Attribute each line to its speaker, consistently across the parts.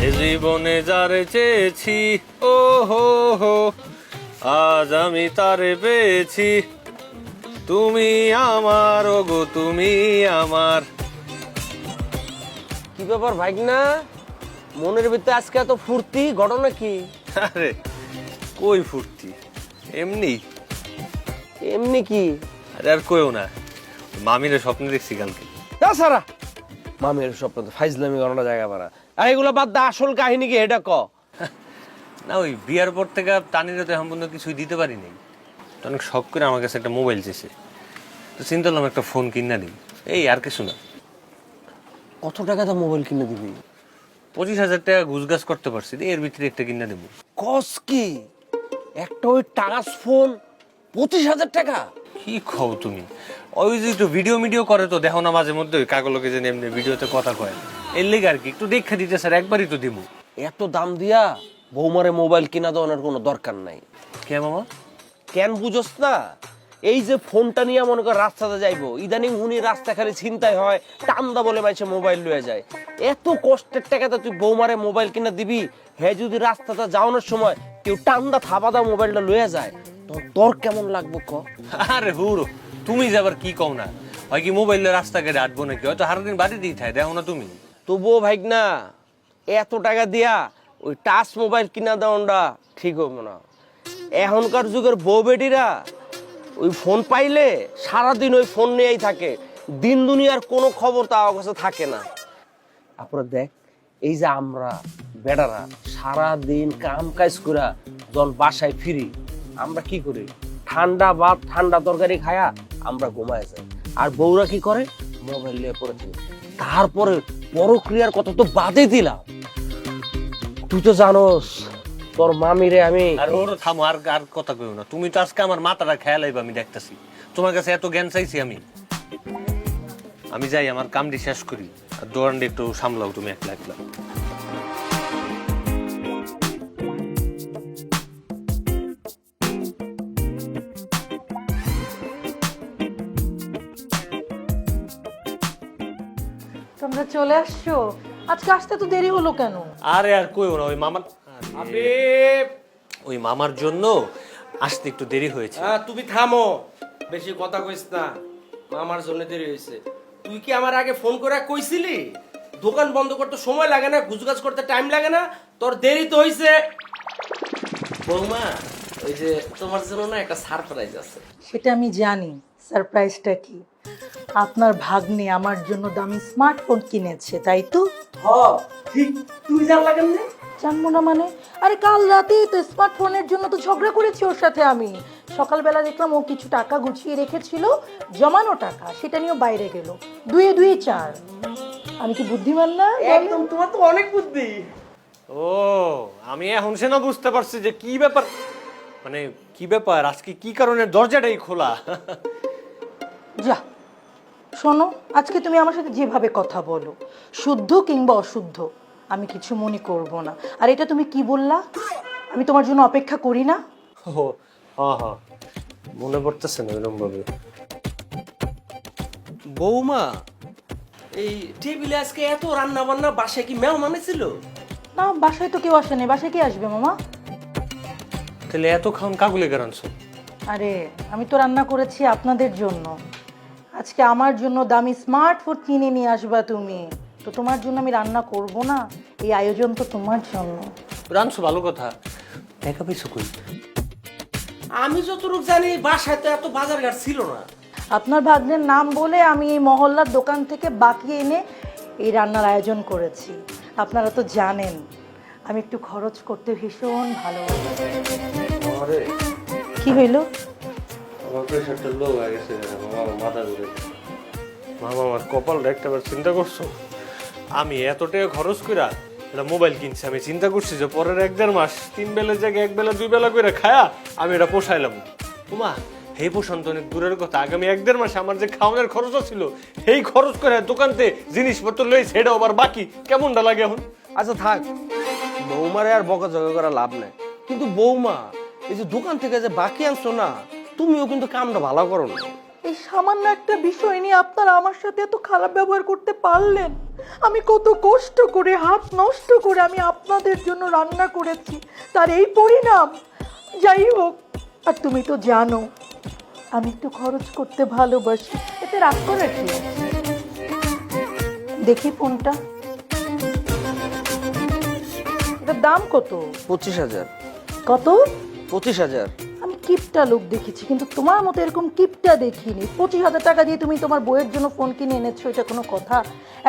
Speaker 1: এ জীবনে যারে চেয়েছি, ও হো হো, আজ আমি তারে পেয়েছি। তুমি আমার, ও গো তুমি আমার।
Speaker 2: কি ব্যাপার ভাইগনা, মনের ভিতরে আজকে এত ফুর্তি, ঘটনা কি?
Speaker 1: আরে কই ফুর্তি, এমনি।
Speaker 2: এমনি কি?
Speaker 1: আরে আর কইও না, মামিরে স্বপ্নে দেখছি কালকে।
Speaker 2: তাছাড়া মামের স্বপ্ন তো ফাইজলামি ঘটনা জায়গা পারা। আর এগুলো বাদ দা, আসল কাহিনী কি এটা ক।
Speaker 1: না ওই বিয়ার পর থেকে টানিরে তো এখন পর্যন্ত কিছুই দিতে পারিনি। তো অনেক শখ করে আমার কাছে একটা মোবাইল চেয়েছে, তো চিন্তা করলাম একটা ফোন কিনা দিই, এই আর কিছু না।
Speaker 2: কত টাকা দা মোবাইল কিনে দিবি?
Speaker 1: 25,000 টাকা গুজগাছ করতে পারছি, এর ভিতরে একটা কিনা দেবো।
Speaker 2: কস কি? একটা ওই টাচ ফোন 25,000 টাকা?
Speaker 1: কি খাও তুমি? ওই যে একটু ভিডিও করে তো দেখো না মাঝে মধ্যে, ওই কাগলকে যে এমনি ভিডিওতে কথা কয়, এর লেগে আর কি একটু দেখা দিতে স্যার, একবারই তো দিব।
Speaker 2: এত দাম দিয়া বৌমারে মোবাইল কিনা দেওয়ার কোনো দরকার নাই।
Speaker 1: কে মামা?
Speaker 2: কেন বুঝোস না? এই যে ফোনটা নিয়ে মনে কর রাস্তাতে যাইবো, ইদানিং হুনি রাস্তা খালি ছিনতাই হয়, টান্দা বলে মাইছে মোবাইল লয়ে যায়। এত কষ্টের টাকাতে তুই বৌমারে মোবাইল কিনা দিবি, হ্যাঁ যদি রাস্তাতে যাওয়ানোর সময় কেউ টান্দা থাবাদা মোবাইলটা লয়ে যায়, তোর কেমন লাগবো ক?
Speaker 1: আরে হুরো, তুমি যাবার কি কও না, হয় কি মোবাইলের রাস্তাঘাটে আটবো নাকি? হয়তো সারাদিন বাড়িতেই থাকে, দেখো না তুমি।
Speaker 2: তবুও ভাইগনা এত টাকা দিয়া ওই টাচ মোবাইল কিনা দেওয়াটা ঠিক হবো না। এখনকার যুগের বউ বেটিরা ওই ফোন পাইলে সারাদিন ওই ফোন নিয়েই থাকে, দিন দুনিয়ার কোনো খবর তার কাছে থাকে না। আপনারা দেখ, এই যে আমরা বেটারা সারাদিন কাম কাজ করে যখন বাসায় ফিরি, আমরা কি করি? ঠান্ডা ভাত ঠান্ডা তরকারি খায়া আমরা ঘুমায় যাই, আর বউরা কি করে? মোবাইল নিয়ে পড়েছে। তারপরে পরক্রিয়ার কথা তো বাদে দিলাম, তুই তো জানোস তোর মামিরে আমি।
Speaker 1: আর ওর থামো, আর আর কথা কইও না, তুমি তো আজকে আমার মাথাটা খেয়াল আইবা, আমি দেখতেছি তোমার কাছে এত জ্ঞান চাইছি আমি যাই আমার কামটি শেষ করি, আর দোকানটা একটু সামলাও তুমি একলা একলা।
Speaker 3: তোমরা চলে আসছো? আজকে আসতে তো দেরি হলো কেন?
Speaker 1: আরে আর কইও না, ওই মামার
Speaker 2: আবিব,
Speaker 1: ওই মামার জন্য আসতে একটু দেরি হয়েছে।
Speaker 2: তুমি থামো, বেশি কথা কইস না। মামার জন্য দেরি হয়েছে। তুই কি আমার আগে ফোন করে কইছিলি দোকান বন্ধ করতে সময় লাগে না, গুজগাছ করতে টাইম লাগে না? তোর দেরি তো হইছে। বৌমা, ওই যে তোমার জন্য না একটা সারপ্রাইজ আছে।
Speaker 3: সেটা আমি জানি। সারপ্রাইজটা কি? আপনার ভাগ্নে আমার জন্য দামি স্মার্টফোন কিনেছে, তাই তো?
Speaker 2: ঠিক, তুই জানলা কেমনে?
Speaker 3: জানবো না মানে? আরে কাল রাতেই তো স্মার্টফোনের জন্য তো ঝগড়া করেছি ওর সাথে আমি। সকালবেলা দেখলাম ও কিছু টাকা গুছিয়ে রেখেছিল, জমানো টাকা, সেটা নিয়েও বাইরে গেল। দুয়ে দুয়ে চার। আমি কি বুদ্ধিমান না?
Speaker 2: একদম, তোমার তো অনেক বুদ্ধি।
Speaker 1: ও, আমি এখন সে না বুঝতে পারছি যে কি ব্যাপার, মানে কি ব্যাপার আজকে, কি কারণে দরজাটাই খোলা।
Speaker 3: যা শোনো, আজকে তুমি আমার সাথে যেভাবে কথা বলো, শুদ্ধ কিংবা অশুদ্ধ, আমি কিছু মনে করব না। আর এটা তুমি কি বললা? আমি তোমার জন্য অপেক্ষা করি না?
Speaker 1: ও হ্যাঁ হ্যাঁ, মনে পড়তেছে না এরকম ভাবে।
Speaker 2: বৌমা, এই টেবিলে আজকে এত রান্না বান্না, বাসায় কি মেহমান ছিল?
Speaker 3: না, বাসায় তো কেউ আসেনি। বাসায় কি আসবে মামা?
Speaker 1: তাহলে এত খাওন কাগুলে গেরানছো?
Speaker 3: আরে আমি তো রান্না করেছি আপনাদের জন্য। আজকে আমার জন্য দামি স্মার্টফোন কিনে নিয়ে আসবা তুমি, তো তোমার জন্য আমি রান্না করব না? এই আয়োজন তো তোমার জন্য।
Speaker 1: রানছো, ভালো কথা। দেখা পাইছো কই?
Speaker 2: আমি যতটুকু জানি বাসায় তো এত বাজার ঘাট ছিল না।
Speaker 3: আপনার ভাগ্নের নাম বলে আমি এই মহল্লার দোকান থেকে বাকি এনে এই রান্নার আয়োজন করেছি। আপনারা তো জানেন আমি একটু খরচ করতে ভীষণ ভালোবাসি।
Speaker 1: আরে
Speaker 3: কি হইল?
Speaker 1: আমার প্রেশারটা লো হয়ে গেছে, আমার মাথা ঘুরে। মামা, আমার কপালটা একটাবার চিন্তা করছো? আমি এত টাকা খরচ কইরা একটা মোবাইল কিনছি, আমি চিন্তা করছি যে পরের 1-1.5 মাস 3 বেলার জায়গায় 1 বেলা 2 বেলা করে খায়া আমি এটা পোষাইলাম। তোমা, এই পোষণ তো অনেক দূরের কথা, আগামী 1-1.5 মাসে আমার যে খাওয়ানোর খরচ ছিল, এই খরচ করে দোকানতে জিনিসপত্র লই, সেটাও আবার বাকি। কেমনটা লাগে এখন?
Speaker 2: আচ্ছা থাক, বৌমারে আর বকাঝকা করা লাভ নাই। কিন্তু বৌমা, এই যে দোকান থেকে যে বাকি আনছো না, তুমিও কিন্তু কামটা ভালো করো না।
Speaker 3: এই সামান্য একটা বিষয় নিয়ে আপনারা আমার সাথে এত খারাপ ব্যবহার করতে পারলেন? আমি কত কষ্ট করে হাত নষ্ট করে আমি আপনাদের জন্য রান্না করেছি, তার এই পরিণাম। যাই হোক, আর তুমি তো জানো আমি একটু খরচ করতে ভালোবাসি, এতে রাগ করার কি আছে? দেখি ফোনটা, এটার দাম কত?
Speaker 2: 25,000।
Speaker 3: কত?
Speaker 2: 25,000।
Speaker 3: আমি কিপটা লোক দেখেছি, কিন্তু তোমার মতো এরকম কিপটা দেখিনি। 25,000 টাকা দিয়ে তুমি তোমার বইয়ের জন্য ফোন কিনে এনেছো, এটা কোনো কথা?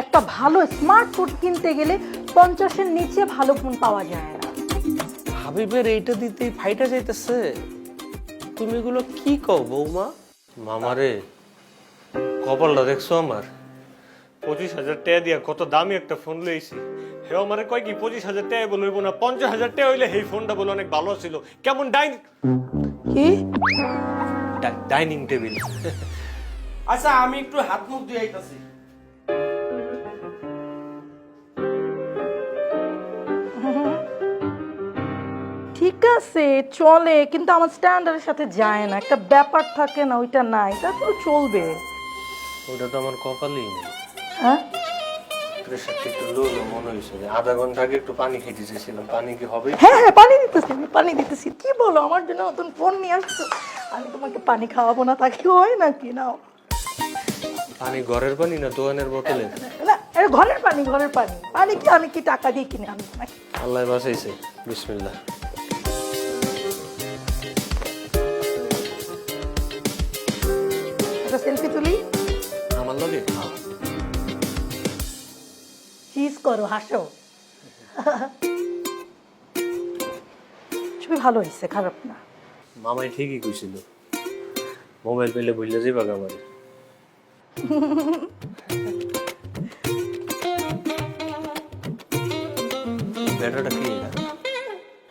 Speaker 3: একটা ভালো স্মার্টফোন কিনতে গেলে 50-এর নিচে ভালো ফোন পাওয়া যায় না।
Speaker 2: হাবিবের এইটা দিতেই ফাইটা যাইতেছে। তুমি এগুলো কি কও বৌমা?
Speaker 1: মামারে, কপালটা দেখছো আমার? 25,000 টাকা দিয়া কত দামি একটা ফোন লইছি। হে আমারে কয় কি 25,000 টাকা বলবো না, 50,000 টাকা হইলে এই ফোনটা বলে অনেক ভালো ছিল। কেমন
Speaker 3: কি?
Speaker 1: Dining table.
Speaker 2: আচ্ছা, আমি একটু হাত মুখ ধুয়ে আইতাছি।
Speaker 3: ঠিক আছে, চলে, কিন্তু আমার স্ট্যান্ডার্ডের সাথে যায় না। একটা ব্যাপার থাকে না, ওইটা নাই, তারপর চলবে।
Speaker 1: ওটা তো আমার কপালেই নেই।
Speaker 3: হ্যাঁ,
Speaker 1: প্রেশারটা একটু লো লো মনে হয়েছে। আধা ঘন্টা আগে একটু পানি খেতে চেয়েছিলাম, পানি কি হবে?
Speaker 3: হ্যাঁ হ্যাঁ, পানি দিতেছি, আমি পানি দিতেছি। কি বলো, আমার জন্য নতুন ফোন নিয়ে আসছো, আমি তোমাকে পানি খাওয়াবো না? তা কি হয় নাকি? নাও।
Speaker 1: পানি ঘরের পানি না দোকানের বোতলে?
Speaker 3: না, এটা ঘরের পানি, ঘরের পানি। পানি কি আমি কি টাকা দিয়ে কিনে আনবো নাকি?
Speaker 1: আল্লাহ বাঁচাইছে। বিসমিল্লাহ।
Speaker 3: একটা সেলফি তুলি।
Speaker 1: আমার লগে
Speaker 3: চিজ করো, হাসো। ছবি ভালো হয়েছে, খারাপ না।
Speaker 1: মামাই ঠিকই কইছিল, মোবাইল পেলে ভুলে যাইবা আমারে। ব্যাটাটা কি এটা?